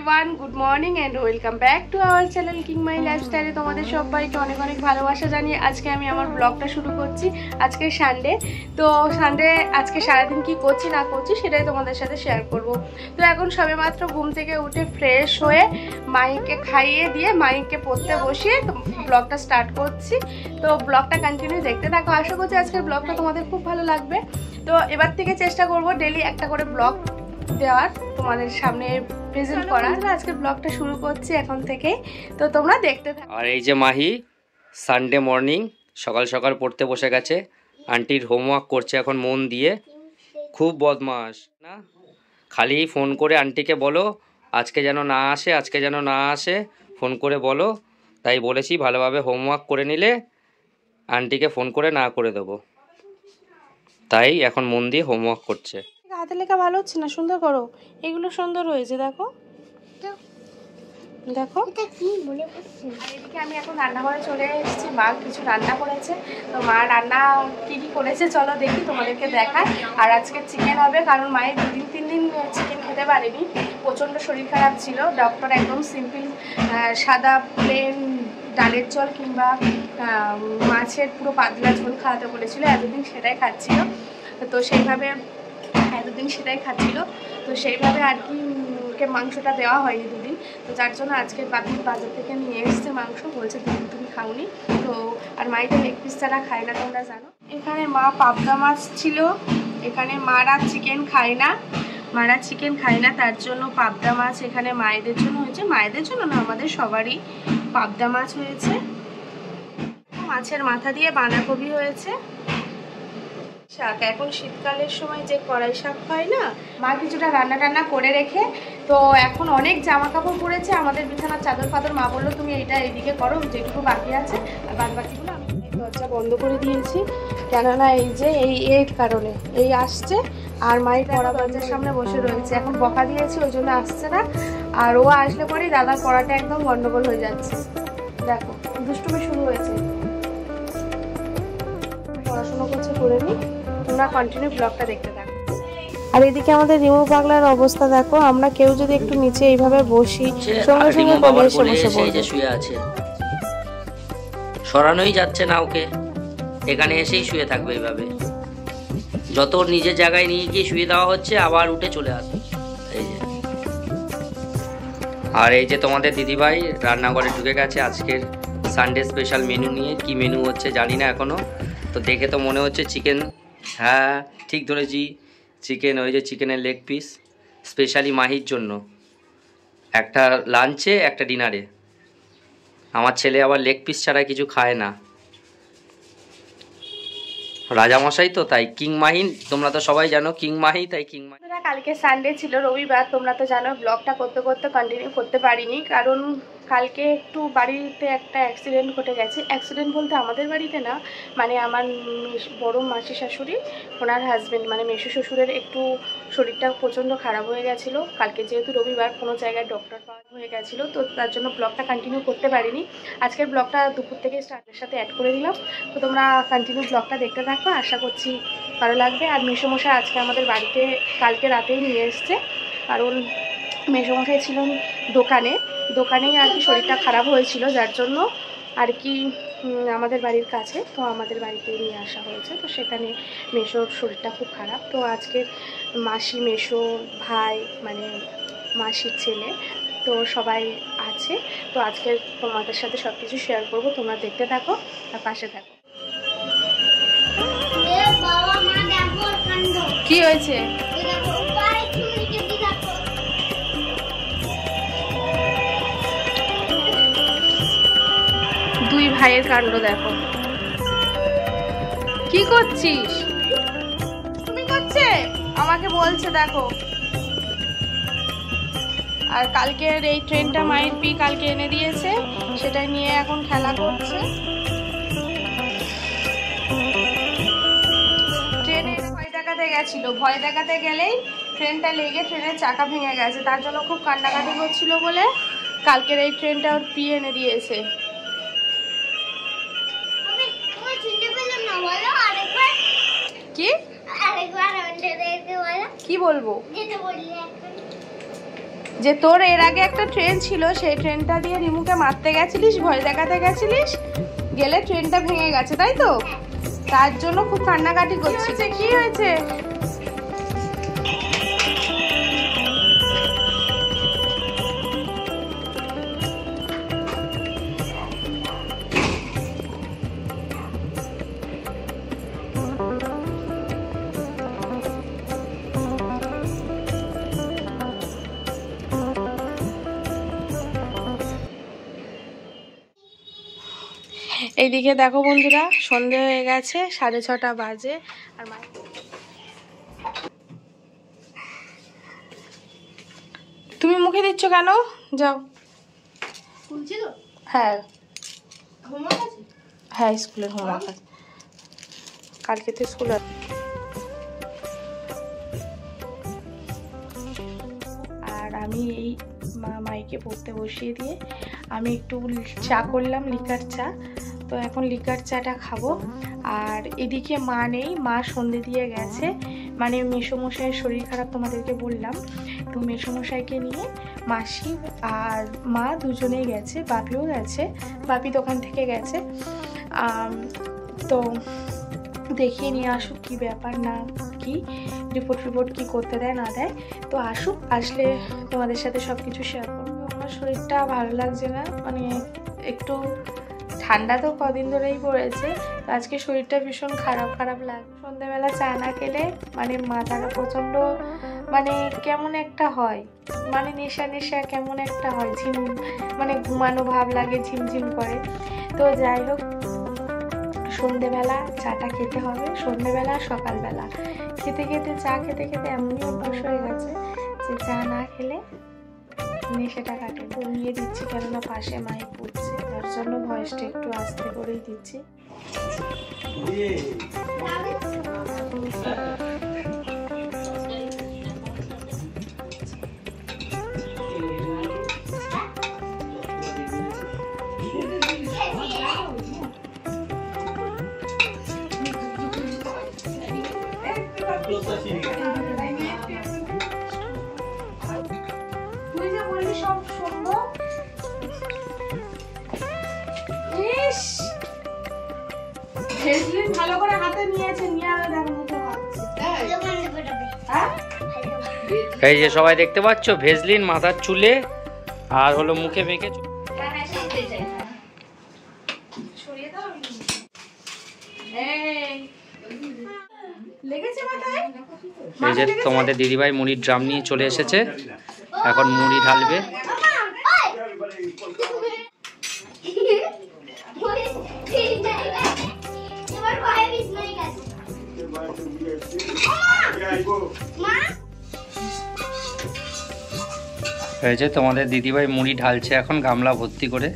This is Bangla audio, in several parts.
Everyone, good morning and welcome back to our channel king my লাইফস্টাইলে তোমাদের সবাইকে অনেক অনেক ভালোবাসা জানিয়ে আজকে আমি আমার ব্লগটা শুরু করছি। আজকে সানডে, তো সানডে আজকে সারাদিন কি করছি না করছি সেটাই তোমাদের সাথে শেয়ার করব। তো এখন সবেমাত্র ঘুম থেকে উঠে ফ্রেশ হয়ে মাইকে খাইয়ে দিয়ে মাইকে পড়তে বসিয়ে ব্লগটা স্টার্ট করছি। তো ব্লগটা কন্টিনিউ দেখতে থাকো, আশা করছি আজকের ব্লগটা তোমাদের খুব ভালো লাগবে। তো এবার থেকে চেষ্টা করব ডেলি একটা করে ব্লগ দেওয়ার, তোমাদের সামনে প্রেজেন্ট করার। আজকে ব্লগটা শুরু করছি এখন থেকে, তো তোমরা দেখতে থাকো। আর এই যে মাহি সানডে মর্নিং সকাল সকাল পড়তে বসে গেছে, আন্টির হোমওয়ার্ক করছে এখন মন দিয়ে। খুব বদমাস না, খালি ফোন করে আন্টিকে বলো আজকে যেন না আসে, আজকে যেন না আসে, ফোন করে বলো। তাই বলেছি ভালোভাবে হোমওয়ার্ক করে নিলে আন্টিকে ফোন করে না করে দেবো, তাই এখন মন দিয়ে হোমওয়ার্ক করছে। হাতে লেখা ভালো হচ্ছে না, সুন্দর করো। এগুলো সুন্দর হয়েছে, দেখো দেখো। আর এদিকে আমি এখন রান্নাঘরে চলে এসেছি, মা কিছু রান্না করেছে। তো মা রান্না কি কি করেছে চলো দেখি, তোমাদেরকে দেখায়। আর আজকে চিকেন হবে, কারণ মায়ের 2-3 দিন চিকেন খেতে পারেনি, প্রচণ্ড শরীর খারাপ ছিল। ডক্টর একদম সিম্পল সাদা প্লেন ডালের জল কিংবা মাছের পুরো পাতলা ঝোল খাওয়াতে বলেছিল, এতদিন সেটাই খাচ্ছিল। তো সেইভাবে এতদিন সেটাই খাচ্ছিল, তো সেইভাবে আর কি ওকে মাংসটা দেওয়া হয়নি 2 দিন। তো যার জন্য আজকে বাজার থেকে নিয়ে এসছে মাংস, বলছে তুমি খাওনি। তো আর মাইটা লেগ পিস ছাড়া খায় না, তোমরা জানো। এখানে মা পাবদা মাছ ছিল, এখানে মারা চিকেন খায় না, মারা চিকেন খায় না, তার জন্য পাবদা মাছ এখানে মায়েদের জন্য হয়েছে। মায়েদের জন্য না, আমাদের সবারই পাবদা মাছ হয়েছে। মাছের মাথা দিয়ে বাঁধাকপি হয়েছে। শাক, এখন শীতকালের সময় যে কড়াই শাক হয় না, মা কিছুটা রান্না টান্না করে রেখে, তো এখন অনেক জামা কাপড় পরেছে আমাদের বিছানার চাদর ফাদর। মা বললো তুমি এইটা এইদিকে করো, যেটুকু বাকি আছে, আর বাদ বাকিগুলো আমি দরজা বন্ধ করে দিয়েছি। কেননা এই যে এই কারণে এই আসছে, আর মাই পড়া দরজার সামনে বসে রয়েছে। এখন বকা দিয়েছি ওই জন্য আসছে না, আর ও আসলে পরেই দাদার পড়াটা একদম গন্ডগোল হয়ে যাচ্ছে। দেখো দুষ্টুমি শুরু হয়েছে, পড়াশোনা করছে, করে নি। তোমরা কন্টিনিউ ব্লগটা দেখতে থাকো। আর এদিকে আমাদের রিমু পাগলার অবস্থা দেখো, আমরা কেউ যদি একটু নিচে এইভাবে বসি, সঙ্গে সঙ্গে বসে শুয়ে আছে, সরানোই যাচ্ছে না ওকে, এখানে এসেই শুয়ে থাকবে এইভাবে। যত নিজের জায়গায় নিয়ে গিয়ে শুয়ে দেওয়া হচ্ছে আবার উঠে চলে আসবে। এই যে, আর এই যে তোমাদের দিদিভাই রান্নাঘরে ঢুকে গেছে আজকের সানডে স্পেশাল মেনু নিয়ে। কি মেনু হচ্ছে জানি না এখনো, তো দেখে তো মনে হচ্ছে চিকেন। হ্যাঁ ঠিক ধরেছি, চিকেন। ওই যে চিকেনের লেগ পিস স্পেশালি মাহির জন্য, একটা লাঞ্চে একটা ডিনারে। আমার ছেলে আবার লেগ পিস ছাড়া কিছু খায় না, রাজামশাই তো, তাই কিং মাহি। তোমরা তো সবাই জানো কিং মাহি, তাই কিং মাহি। কালকে সানডে ছিল, রবিবার, তোমরা তো জানো। ব্লগটা করতে করতে কন্টিনিউ করতে পারিনি, কারণ কালকে একটু বাড়িতে একটা অ্যাক্সিডেন্ট ঘটে গেছে। অ্যাক্সিডেন্ট বলতে আমাদের বাড়িতে না, মানে আমার বড় মাসি শাশুড়ি, ওনার হাজব্যান্ড মানে মেসো শ্বশুরের একটু শরীরটা প্রচণ্ড খারাপ হয়ে গেছিলো। কালকে যেহেতু রবিবার, কোনো জায়গায় ডক্টর পাওয়া হয়ে গেছিলো, তো তার জন্য ব্লগটা কন্টিনিউ করতে পারিনি। আজকের ব্লগটা দুপুর থেকে স্টার্টের সাথে অ্যাড করে দিলাম, তো তোমরা কন্টিনিউ ব্লগটা দেখতে থাকো, আশা করছি ভালো লাগবে। আর মেসোমশাই আজকে আমাদের বাড়িতে কালকে রাতেই নিয়ে এসছে, কারণ মেসোমশাই ছিলেন দোকানেই আর কি শরীরটা খারাপ হয়েছিল, যার জন্য আর কি আমাদের বাড়ির কাছে, তো আমাদের বাড়িতে নিয়ে আসা হয়েছে। তো সেখানে মেসোর শরীরটা খুব খারাপ, তো আজকে মাসি, মেসো, ভাই মানে মাসির ছেলে, তো সবাই আছে। তো আজকে তোমাদের সাথে সব কিছু শেয়ার করবো, তোমরা দেখতে থাকো আর পাশে থাকো। কি হয়েছে? দুই ভাইয়ের কাণ্ড দেখো, কি করছিস তুমি? করছে আমাকে বলছে দেখো। আর কালকের এই ট্রেনটা মায়ের পি কালকে এনে দিয়েছে, সেটাই নিয়ে এখন খেলা করছে। ট্রেনে ভয় দেখাতে গেছিল, ভয় দেখাতে গেলেই ট্রেনটা লেগে ট্রেনের চাকা ভেঙে গেছে, তার জন্য খুব কান্নাকাটি করছিল বলে কালকের এই ট্রেনটা ওর পি এনে দিয়েছে। কি কি বলবো? যে তোর এর আগে একটা ট্রেন ছিল, সেই ট্রেনটা দিয়ে রিমুকে মারতে গেছিলিস, ভয় দেখাতে গেছিলিস, গেলে ট্রেনটা ভেঙে গেছে তাই তো? তার জন্য খুব কান্নাকাটি করছিস। কি হয়েছে? এইদিকে দেখো বন্ধুরা, সন্ধে হয়ে গেছে, 6:30 বাজে। আর তুমি মুখে দিচ্ছ কেন? যাও। হ্যাঁ হ্যাঁ, স্কুলের হোমওয়ার্ক আছে, কালকে তো স্কুল আছে। আর আমি এই মাইকে পড়তে বসিয়ে দিয়ে আমি একটু চা করলাম, লিকার চা। তো এখন লিকার চাটা খাবো। আর এদিকে মা নেই, মা সন্ধে দিয়ে গেছে, মানে মেসোমশাইয়ের শরীর খারাপ তোমাদেরকে বললাম, তো মেসোমশাইকে নিয়ে মাসি আর মা দুজনেই গেছে, বাপিও গেছে, বাপি দোকান থেকে গেছে। তো দেখিয়ে নিয়ে আসুক কি ব্যাপার না কি, রিপোর্ট কি করতে দেয় না দেয়। তো আসুক, আসলে তোমাদের সাথে সব কিছু শেয়ার করবো। আমার শরীরটা ভালো লাগছে না, মানে একটু ঠান্ডা তো কদিন ধরেই পড়েছে, আজকে শরীরটা ভীষণ খারাপ লাগে। সন্ধ্যেবেলা চা না খেলে মানে মাথাটা প্রচণ্ড মানে কেমন একটা হয়, মানে নেশা কেমন একটা হয়, মানে ঘুমানো ভাব লাগে, ঝিমঝিম করে। তো যাই হোক, সন্ধ্যেবেলা চাটা খেতে হবে, সন্ধ্যেবেলা সকালবেলা খেতে চা খেতে এমনই অভ্যাস হয়ে গেছে যে চা না খেলে নেশাটা কাটে। তো নিয়ে দিচ্ছি, কেননা পাশে মাইক পড়ছে, তার জন্য ভয়েসটা একটু আস্তে করেই দিচ্ছি। তুই যে বললি সব শুনবো, ভেজলিন ভালো করে হাতে নিয়েছে, নিয়ে আলো দেখো মুখে মাখছে। এই যে সবাই দেখতে পাচ্ছ, ভেজলিন মাথার চুলে আর হলো মুখে মেখে। এই যে তোমাদের দিদিভাই মুড়ির ড্রাম নিয়ে চলে এসেছে, এখন মুড়ি ঢালবে। এই যে তোমাদের দিদিভাই মুড়ি ঢালছে এখন গামলা ভর্তি করে।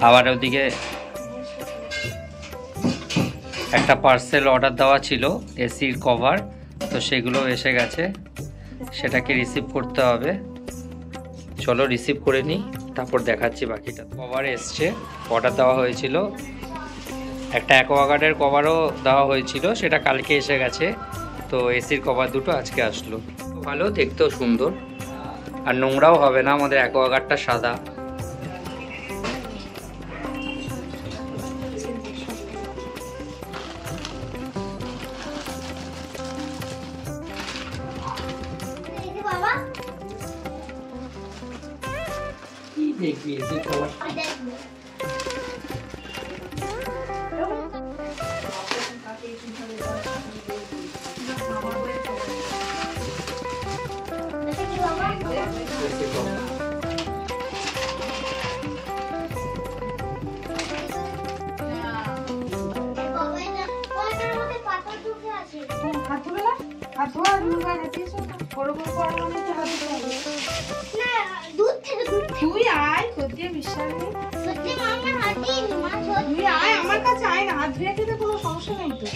আবার ওদিকে একটা পার্সেল অর্ডার দেওয়া ছিল এসির কভার, তো সেগুলো এসে গেছে, সেটাকে রিসিভ করতে হবে। চলো রিসিভ করে নিই, তারপর দেখাচ্ছি বাকিটা। কভার এসছে, অর্ডার দেওয়া হয়েছিল, একটা অ্যাকোয়াগার্ডের কভারও দেওয়া হয়েছিল, সেটা কালকে এসে গেছে। তো এসির কভার দুটো আজকে আসলো। ভালো, দেখতেও সুন্দর, আর নোংরাও হবে না, আমাদের অ্যাকোয়াগার্ডটা সাদা। দেখবি এসির কভার তুই আয়, সত্যি বিশ্বাস নেই, তুই আয় আমার কাছে, আয় না, হাত ধুয়ে খেতে কোনো সমস্যা নেই তো।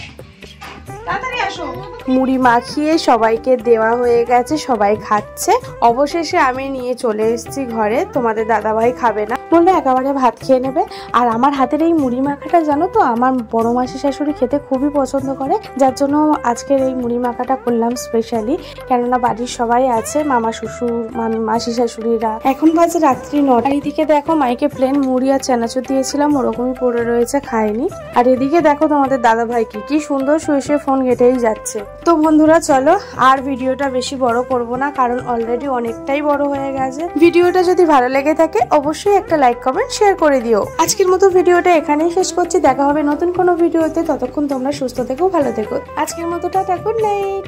তাড়াতাড়ি আসো। মুড়ি মাখিয়ে সবাইকে দেওয়া হয়ে গেছে, সবাই খাচ্ছে। অবশেষে আমি নিয়ে চলে এসেছি ঘরে। তোমাদের দাদাভাই খাবে না, বললো একেবারে ভাত খেয়ে নেবে। আর আমার হাতের এই মুড়ি মাখাটা জানো তো আমার বড় মাসি শাশুড়ি খেতে খুবই পছন্দ করে, যার জন্য আজকের এই মুড়ি মাখাটা করলাম স্পেশালি। কেননা বাড়ির সবাই আছে, মামা শ্বশুর মাসি শাশুড়িরা। এখন বাজে রাত্রি 9টা। এদিকে দেখো মাইকে প্লেন মুড়ি আর চানাচুর দিয়েছিলাম, ওরকমই পড়ে রয়েছে, খায়নি। আর এদিকে দেখো তোমাদের দাদা ভাই কি সুন্দর শুয়ে শুয়ে ফোন ঘেটেই যাচ্ছে। তো বন্ধুরা চলো আর ভিডিওটা বেশি বড় করব না, কারণ অলরেডি অনেকটাই বড় হয়ে গেছে। ভিডিওটা যদি ভালো লেগে থাকে অবশ্যই একটা লাইক কমেন্ট শেয়ার করে দিও। আজকের মতো ভিডিওটা এখানেই শেষ করছি, দেখা হবে নতুন কোনো ভিডিওতে। ততক্ষণ তোমরা সুস্থ থেকো, ভালো থেকো। আজকের মতো টাটা, গুড নাইট।